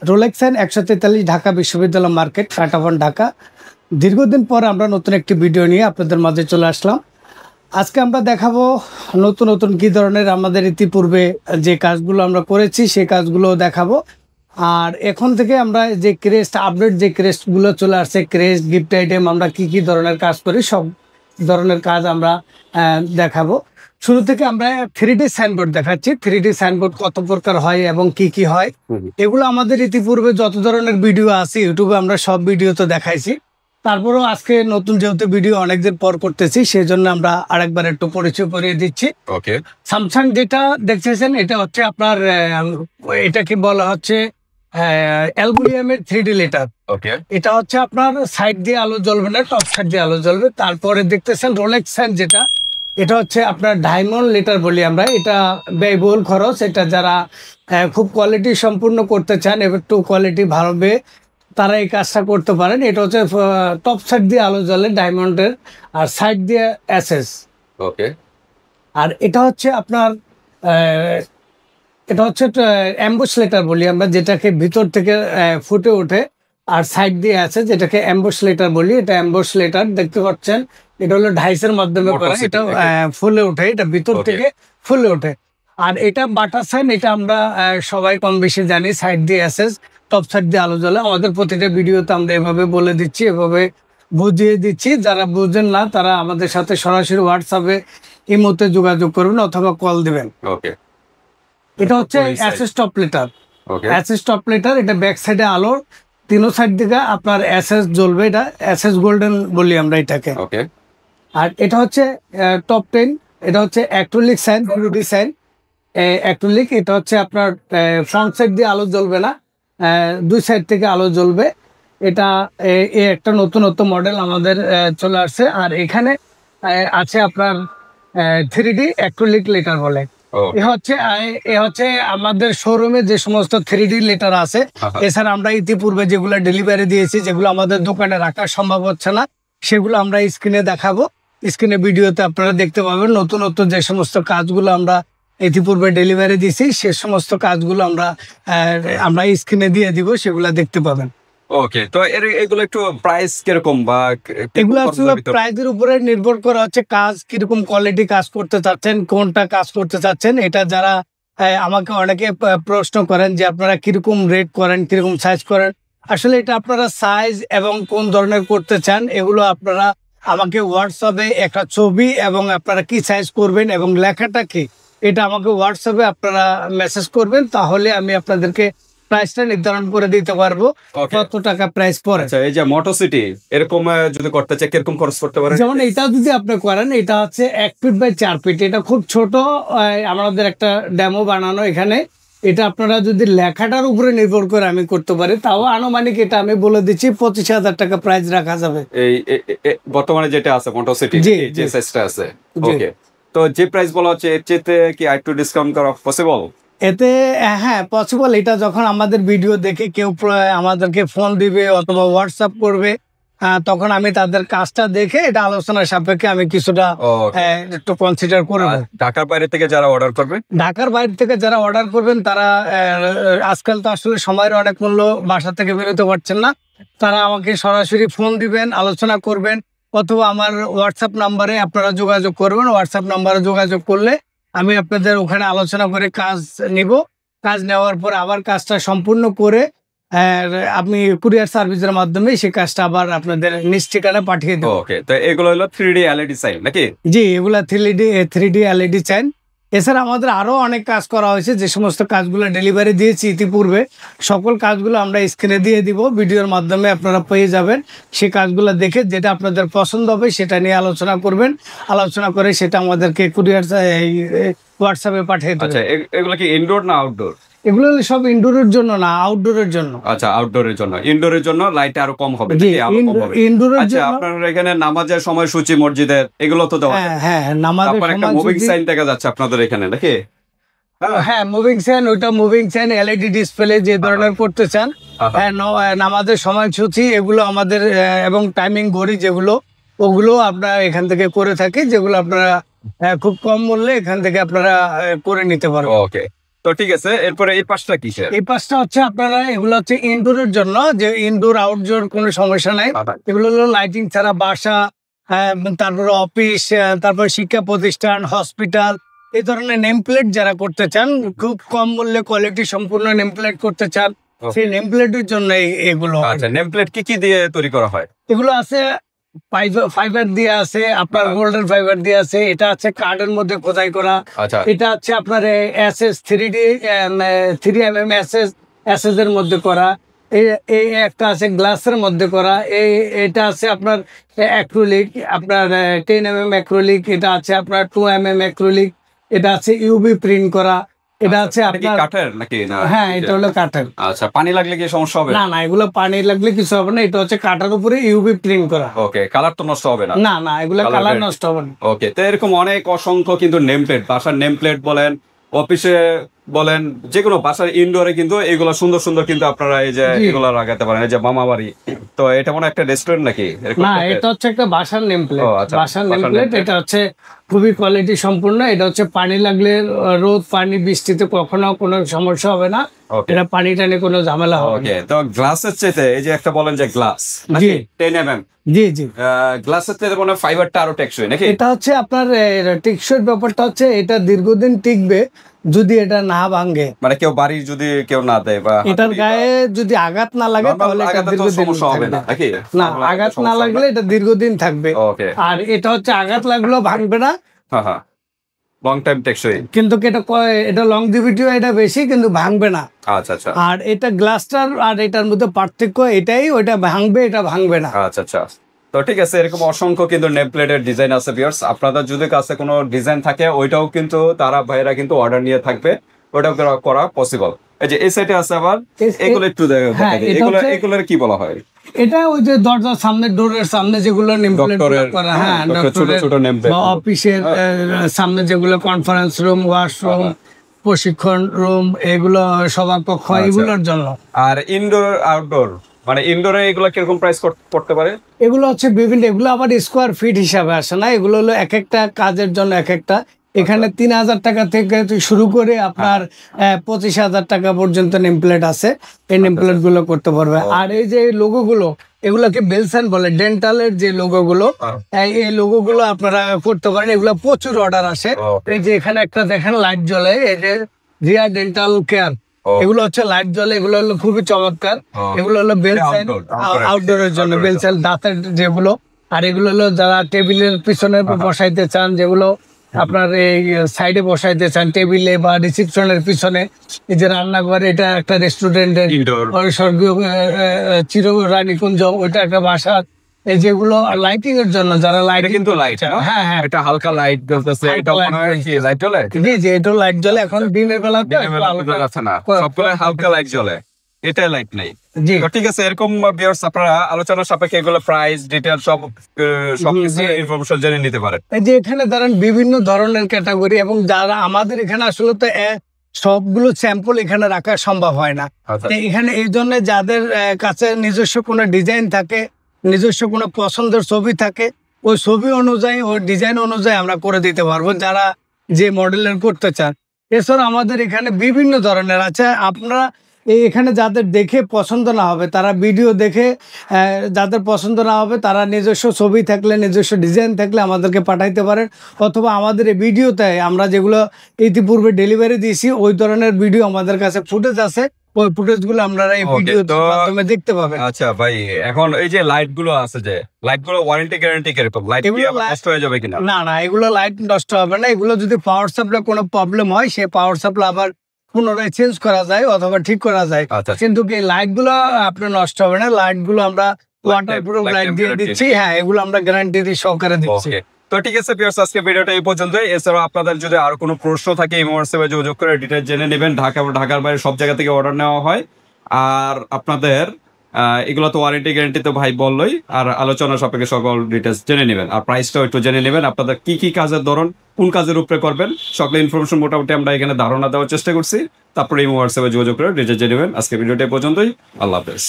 Rolex sign 143 Dhaka বিশ্ববিদ্যালয় market, Katabon, Dhaka. দীর্ঘদিন পর আমরা নতুন একটি ভিডিও নিয়ে আপনাদের মাঝে চলে আসলাম। আজকে আমরা দেখাবো নতুন নতুন কী ধরনের আমাদের ইতিপূর্বে যে কাজগুলো আমরা করেছি সেই কাজগুলো দেখাবো। আর এখন থেকে আমরা যে ক্রেস্ট আপডেট যে ক্রেস্টগুলো চলে আসছে, ক্রেস্ট গিফট আইটেম, আমরা কি ধরনের কাজ করি সব ধরনের কাজ আমরা দেখাবো। শুরু থেকে আমরা 3D সাইনবোর্ড দেখাচ্ছি। 3D সাইনবোর্ড কত প্রকার হয় এবং কি হয় এগুলো আমাদের ইতিপূর্বে যত ধরনের ভিডিও আছে ইউটিউবে আমরা সব ভিডিও তো দেখাইছি। তারপরেও আজকে নতুন যেহেতু ভিডিও অনেকদিন পর করতেছি সেই জন্য আমরা আরেকবার একটু পরিচয় করিয়ে দিচ্ছি। ওকে, স্যামসাং যেটা দেখতেছেন এটা হচ্ছে আপনার এটাকে বলা হচ্ছে অ্যালুমিনিয়ামের 3D লেটার। ওকে, এটা হচ্ছে আপনার সাইড দিয়ে আলো জ্বলবে না, টপ সাইড দিয়ে আলো জ্বলবে। তারপরে দেখতেছেন রোলেক্স সাইন, যেটা এটা হচ্ছে আপনার ডায়মন্ড লেটার বলি আমরা। এটা ব্যয়বহুল খরচ, এটা যারা খুব কোয়ালিটি সম্পূর্ণ করতে চান একটু কোয়ালিটি ভালোবে তারা এই কাজটা করতে পারেন। এটা হচ্ছে টপ সাইড দিয়ে আলো জ্বলে ডায়মন্ডের, আর সাইড দিয়ে এসএস। ওকে, আর এটা হচ্ছে আপনার এটা হচ্ছে অ্যাম্বুশ লেটার বলি আমরা, যেটাকে ভিতর থেকে ফুটে ওঠে, আর সাইড দিয়ে আছে যেটাকে অ্যাম্বুশ লেটার বলি। এটা অ্যাম্বুশ লেটার দেখতে পাচ্ছেন, এটা হলো ডাইসের মাধ্যমে করা, এটা ফুলে ওঠে, এটা ভিতর থেকে ফুলে ওঠে। আর এটা বাটার সাইন, এটা আমরা সবাই কম বেশি জানি, সাইড দিয়ে অ্যাসেস, টপ সাইড দিয়ে আলো জ্বলে। আমাদের প্রতিটা ভিডিওতে আমরা এভাবে বলে দিচ্ছি, এভাবে বুঝিয়ে দিচ্ছি। যারা বুঝেন না তারা আমাদের সাথে সরাসরি হোয়াটসঅ্যাপে ইমোতে যোগাযোগ করবেন অথবা কল দিবেন। ওকে, এটা হচ্ছে অ্যাসেস টপ লেটার। ওকে, অ্যাসেস টপ লেটার, এটা ব্যাক সাইডে আলো, তিনো সাইড দিকে আপনার অ্যাসেস জ্বলবে, এটা অ্যাসেস গোল্ডেন বলি আমরা এটাকে। ওকে, আর এটা হচ্ছে টপ 10, এটা হচ্ছে acrylic sign, beauty sign acrylic. এটা হচ্ছে আপনার ফ্রন্ট সাইড দিয়ে আলো জ্বলবে না, দুই সাইড থেকে আলো জ্বলবে। এটা একটা নতুনত্ব মডেল আমাদের চলে আসছে। আর এখানে আছে আপনার 3D অ্যাক্রিলিক লেটার বলে। এ হচ্ছে আমাদের শোরুমে যে সমস্ত 3D লেটার আছে। এছাড়া আমরা ইতিপূর্বে যেগুলো ডেলিভারি দিয়েছি, যেগুলো আমাদের দোকানে রাখা সম্ভব হচ্ছে না, সেগুলো আমরা স্ক্রিনে দেখাবো। স্ক্রিনে ভিডিওতে আপনারা দেখতে পাবেন নতুনত্ব যে সমস্ত কাজগুলো আমরা ইতিপূর্বে ডেলিভারি দিয়েছি, সে সমস্ত কাজগুলো আমরা স্ক্রিনে দিয়ে দিব, সেগুলো দেখতে পাবেন। ওকে, তো এগুলো একটু প্রাইস কিরকম, বা এগুলো আসলে প্রাইসের উপরে নির্ভর করা হচ্ছে কাজ কিরকম কোয়ালিটি কাজ করতে চাচ্ছেন, কোনটা কাজ করতে চাচ্ছেন। এটা যারা আমাকে অনেকে প্রশ্ন করেন যে আপনারা কিরকম রেট করেন, কিরকম সাইজ করেন। আসলে এটা আপনারা সাইজ এবং কোন ধরনের করতে চান এগুলো আপনারা আমাকে হোয়াটসঅ্যাপে একটা ছবি এবং আপনারা কি সাইজ করবেন এবং লেখাটা কি, এটা আমাকে হোয়াটসঅ্যাপে আপনারা মেসেজ করবেন, তাহলে আমি আপনাদেরকে প্রাইসটা নির্ধারণ করে দিতে পারবো কত টাকা প্রাইস পড়ে। আচ্ছা, এই যে মোটরসিটি এরকম যদি করতে চাই কিরকম খরচ করতে পারে? যেমন এটা যদি আপনি করেন, এটা হচ্ছে 1 ফিট বাই 4 ফিট, এটা খুব ছোট। আমাদের একটা ডেমো বানানো এখানে। এটা আপনারা যদি লেখাটার উপরে নির্ভর করে আমি করতে পারি, তাও আনুমানিক এটা আমি বলে দিচ্ছি 25,000 টাকা প্রাইস রাখা যাবে। এই বর্তমানে যেটা আছে মোটরসিটি যে সাইজটা আছে। ওকে, তো যে প্রাইস বলা হচ্ছে এর চেয়ে কি একটু ডিসকাউন্ট করা পসিবল? এতে হ্যাঁ পসিবল। এটা যখন আমাদের ভিডিও দেখে কেউ আমাদেরকে ফোন দিবে অথবা হোয়াটসঅ্যাপ করবে, তখন আমি তাদের কাজটা দেখে এটা আলোচনার সাপেক্ষে আমি কিছুটা একটু কনসিডার করব। ঢাকার বাইরে থেকে যারা অর্ডার করবে, ঢাকার বাইরে থেকে যারা অর্ডার করবেন তারা আজকাল তো আসলে সময়ের অনেক মূল্য, বাসা থেকে বেরোতে পারছেন না, তারা আমাকে সরাসরি ফোন দিবেন, আলোচনা করবেন, অথবা আমার হোয়াটসঅ্যাপ নাম্বারে আপনারা যোগাযোগ করবেন। হোয়াটসঅ্যাপ নাম্বারে যোগাযোগ করলে আমি আপনাদের ওখানে আলোচনা করে কাজ নিব। কাজ নেওয়ার পর আবার কাজটা সম্পূর্ণ করে আমি কুরিয়ার সার্ভিসের মাধ্যমে সেই কাজটা আবার আপনাদের নিজ ঠিকানা পাঠিয়ে দেব। ওকে, তো এগুলো হলো 3D LED সাইন নাকি? জি, এগুলা 3D LED সাইন। এছাড়া আমাদের আরো অনেক কাজ করা হয়েছে, যে সমস্ত কাজগুলো ডেলিভারি দিয়েছি ইতিপূর্বে সকল কাজগুলো আমরা স্ক্রিনে দিয়ে দিব, ভিডিওর মাধ্যমে আপনারা পেয়ে যাবেন। সেই কাজগুলো দেখে যেটা আপনাদের পছন্দ হবে সেটা নিয়ে আলোচনা করবেন, আলোচনা করে সেটা আমাদেরকে কুরিয়ার হোয়াটসঅ্যাপে পাঠিয়ে দেবেন। আচ্ছা, এগুলো কি ইনডোর না আউটডোর? এগুলো সব ইনডোরের জন্য না, আউটডোরের জন্য। আচ্ছা, আউটডোরের জন্য। ইনডোরের জন্য লাইট আরো কম হবে। ইনডোরের আচ্ছা, আপনার এখানে নামাজের সময়সূচি মসজিদের এগুলো তো দেওয়া আছে। হ্যাঁ, নামাজের একটা মুভিং সাইন দেখা যাচ্ছে আপনাদের এখানে নাকি? হ্যাঁ, মুভিং সাইন, ওইটা মুভিং সাইন LED ডিসপ্লে যে ধরনের করতে চান। হ্যাঁ, নামাজের সময়সূচি এগুলো আমাদের এবং টাইমিং ঘড়ি যেগুলো, ওগুলো আপনারা এখান থেকে করে থাকি, যেগুলো আপনারা খুব কম মূল্যে এখান থেকে আপনারা করে নিতে পারবেন। ওকে, তো তো ঠিক আছে, এরপরে এই পাশটা কিসের? এই পাশটা হচ্ছে আপনারা, এগুলো হচ্ছে ইনডোরের জন্য, যে ইনডোর আউটডোর কোনো সমস্যা নাই। এগুলো হলো লাইটিং ছাড়া বাসা, তারপরে অফিস, তারপর শিক্ষা প্রতিষ্ঠান, হসপিটাল, এই ধরনের নেম প্লেট যারা করতে চান, খুব কম মূল্যে কোয়ালিটি সম্পূর্ণ নেম প্লেট করতে চান, সেই নেম প্লেটের জন্য এগুলো। আচ্ছা, নেম প্লেট কি কি দিয়ে তৈরি করা হয়? এগুলো আছে ফাইবার দিয়ে আছে, আপনার গোল্ডেন ফাইবার দিয়ে আছে, এটা আছে কার্ডের মধ্যে খোদাই করা, এটা আছে আপনার এসএস 3D 3mm এসএস এর মধ্যে করা, এই একটা আছে গ্লাসের মধ্যে করা, এটা আছে আপনার অ্যাক্রিলিক, আপনার 10mm অ্যাক্রিলিক, এটা আছে আপনার 2mm অ্যাক্রিলিক, এটা আছে ইউভি প্রিন্ট করা, এটা আছে আপনার কাঠের নাকি? না, হ্যাঁ, এটা হলো কাঠের। আচ্ছা, পানি লাগলে কি সমস্যা হবে? না না, এগুলো পানি লাগলে কিছু হবে না, এটা হচ্ছে কাঠের উপরে ইউভি প্রিন্ট করা। ওকে, কালার তো নষ্ট হবে না? না না, এগুলো কালার নষ্ট হবে না। ওকে, তো এরকম অনেক অসংখ্য কিন্তু নেম প্লেট, বাসার নেম প্লেট বলেন, অফিসে বলেন, যে কোনো বাসার ইনডোরে কিন্তু এগুলো সুন্দর সুন্দর কিন্তু আপনারা এই যে এগুলো লাগাতে পারেন। এই যে মামা বাড়ি, তো এটা মনে একটা রেস্টুরেন্ট নাকি? না, এটা হচ্ছে একটা বাসার নেম প্লেট। বাসার নেম প্লেট, এটা হচ্ছে খুবই কোয়ালিটি সম্পূর্ণ। এটা হচ্ছে পানি লাগলে, রোদ পানি বৃষ্টিতে কখনো কোনো সমস্যা হবে না, এটা পানি টানে কোনো ঝামেলা হবে। ওকে, তো গ্লাসের চাইতে এই যে একটা বলেন যে গ্লাস 10mm, জি জি, গ্লাসের চাইতে মনে হয় ফাইবারটা আরো টেকসই নাকি? এটা হচ্ছে আপনার টেকসই ব্যাপারটা হচ্ছে, এটা দীর্ঘদিন টিকবে যদি এটা না ভাঙে, মানে কেউ বাড়ি যদি কেউ না দেয় বা এটার গায়ে যদি আঘাত না লাগে তাহলে এটা দীর্ঘদিন হবে না নাকি? না, আঘাত না লাগলে এটা দীর্ঘদিন থাকবে। আর এটা হচ্ছে আঘাত লাগলেও ভাঙবে না, হ্যাঁ, লং টাইম টেকসই, কিন্তু এটা লংজিভিটিও এটা বেশি, কিন্তু ভাঙবে না। আচ্ছা আচ্ছা। আর এটা গ্লাসটার আর এটার মধ্যে পার্থক্য এটাই, ওইটা ভাঙবে, এটা ভাঙবে না। আচ্ছা আচ্ছা। তো ঠিক আছে, এরকম অসংখ্য কিন্তু নেম প্লেটের ডিজাইন আছে ভিউয়ার্স। আপনাদের যদি কাছে কোনো ডিজাইন থাকে, ওইটাও কিন্তু তারা ভাইরা কিন্তু অর্ডার নিয়ে থাকবে, ওটাও করা পসিবল। এই যে এই সাইডে আছে আবার, এগুলো একটু এগুলোর কি বলা হয়? এটা ওই যে দরজার সামনে, ডোরের সামনে যেগুলো নেম প্লেট করা, হ্যাঁ, ছোট ছোট নেম প্লেট, অফিসের সামনে যেগুলো কনফারেন্স রুম, ওয়াশরুম, প্রশিক্ষণ রুম, এগুলো সভাকক্ষ, এগুলোর জন্য। আর ইনডোর আউটডোর, মানে ইনডোরে এগুলো কিরকম প্রাইস পড়তে পারে? এগুলো হচ্ছে বিভিন্ন, এগুলো আবার স্কোয়ার ফিট হিসাবে আসে না, এগুলো হলো এক একটা কাজের জন্য এক একটা। এখানে 3000 টাকা থেকে শুরু করে আপনার 25,000 টাকা পর্যন্ত নেম প্লেট আছে, এই নেম প্লেট গুলো করতে পারবে। আর এই যে লোগো গুলো, এগুলোকে বেলসান বলে, ডেন্টালের যে লোগো গুলো, এই লোগো গুলো আপনারা করতে পারেন, এগুলো প্রচুর অর্ডার আসে। এই যে এখানে একটা দেখেন লাইট জ্বলে, এই যে রিয়া ডেন্টাল কেয়ার, এগুলো হচ্ছে লাইট জ্বলে, এগুলো হলো খুবই চমৎকার। এগুলো হলো বেলসান, আউটডোরের জন্য বেলসান, দাঁতের যেগুলো। আর এগুলো হলো যারা টেবিলের পিছনে বসাইতে চান, যেগুলো আপনার এই সাইডে বসাইতে চান টেবিলে বা রিসেপশনের পিছনে, এই যে রান্নাঘর, এটা একটা রেস্টুরেন্টের স্বর্গীয় চির রানীকুঞ্জ, ওইটা একটা বাসা, এই যেগুলো লাইটিং এর জন্য, যারা লাইট, কিন্তু লাইট, হ্যাঁ হ্যাঁ, এটা হালকা লাইট জ্বলতেছে, এটা মনে হয় কি লাইট জ্বলে? জি জি, এটা লাইট জ্বলে। এখন দিনের বেলা তো আছে না, সবগুলো হালকা লাইট জ্বলে, এটা লাইট নাই। ঠিক আছে, এরকম ভিউয়ার্স আপনারা আলোচনা সাপেক্ষে এগুলো প্রাইস ডিটেইলস সবকিছু ইনফরমেশন জেনে নিতে পারেন। এই যে এখানে ধরেন বিভিন্ন ধরনের ক্যাটাগরি, এবং যারা আমাদের এখানে আসলে তো সবগুলো স্যাম্পল এখানে রাখা সম্ভব হয় না। এখানে এই জন্য যাদের কাছে নিজস্ব কোনো ডিজাইন থাকে, নিজস্ব কোনো পছন্দের ছবি থাকে, ওই ছবি অনুযায়ী, ওই ডিজাইন অনুযায়ী আমরা করে দিতে পারবো, যারা যে মডেলের করতে চান। এছাড়া আমাদের এখানে বিভিন্ন ধরনের আছে। আপনারা এখানে যাদের দেখে পছন্দ না হবে, তারা ভিডিও দেখে, যাদের পছন্দ না হবে তারা নিজস্ব ছবি থাকলে, নিজস্ব ডিজাইন থাকলে আমাদেরকে পাঠাইতে পারেন, অথবা আমাদের এই ভিডিওতে আমরা যেগুলো ইতিপূর্বে ডেলিভারি দিয়েছি, ওই ধরনের ভিডিও আমাদের কাছে ফুটেজ আছে, ওই ফুটেজ গুলো আপনারা এই ভিডিওর মাধ্যমে দেখতে পাবেন। আচ্ছা ভাই, এখন এই যে লাইট গুলো আছে, যে লাইট গুলো ওয়ারেন্টি গ্যারান্টি কিরকম? লাইট কি নষ্ট হয়ে যাবে কিনা? না না, এগুলো লাইট নষ্ট হবে না। এগুলো যদি পাওয়ার সাপ্লাই কোনো প্রবলেম হয়, সেই পাওয়ার সাপ্লাই আবার পুনরায় চেঞ্জ করা যায় অথবা ঠিক করা যায়, কিন্তু এই লাইট গুলো আপনার নষ্ট হবে না। লাইট গুলো আমরা ওয়াটারপ্রুফ লাইট দিয়ে দিচ্ছি, হ্যাঁ, এগুলো আমরা গ্যারান্টি দিয়ে সহকারে দিচ্ছি। তো ঠিক আছে ভিউয়ার্স, আজকে ভিডিওটা এই পর্যন্তই। এছাড়াও আপনাদের যদি আরো কোনো প্রশ্ন থাকে, এই হোয়াটসঅ্যাপে যোগাযোগ করে ডিটেইলস জেনে নেবেন। ঢাকার বাইরে সব জায়গা থেকে অর্ডার নেওয়া হয়। আর আপনাদের এগুলো তো ওয়ারেন্টি গ্যারান্টি তো ভাই বললোই, আর আলোচনা সাপেক্ষে সকল ডিটেইলস জেনে নেবেন, আর প্রাইসটাও একটু জেনে নেবেন। আপনাদের কি কি কাজের ধরন, কোন কাজের উপরে করবেন, সকল ইনফরমেশন মোটামুটি আমরা এখানে ধারণা দেওয়ার চেষ্টা করছি। তারপরে এই হোয়াটসঅ্যাপে যোগাযোগ করে ডিটেইলস জেনে নেবেন। আজকে ভিডিওটা এই পর্যন্তই। আল্লাহ হাফেজ।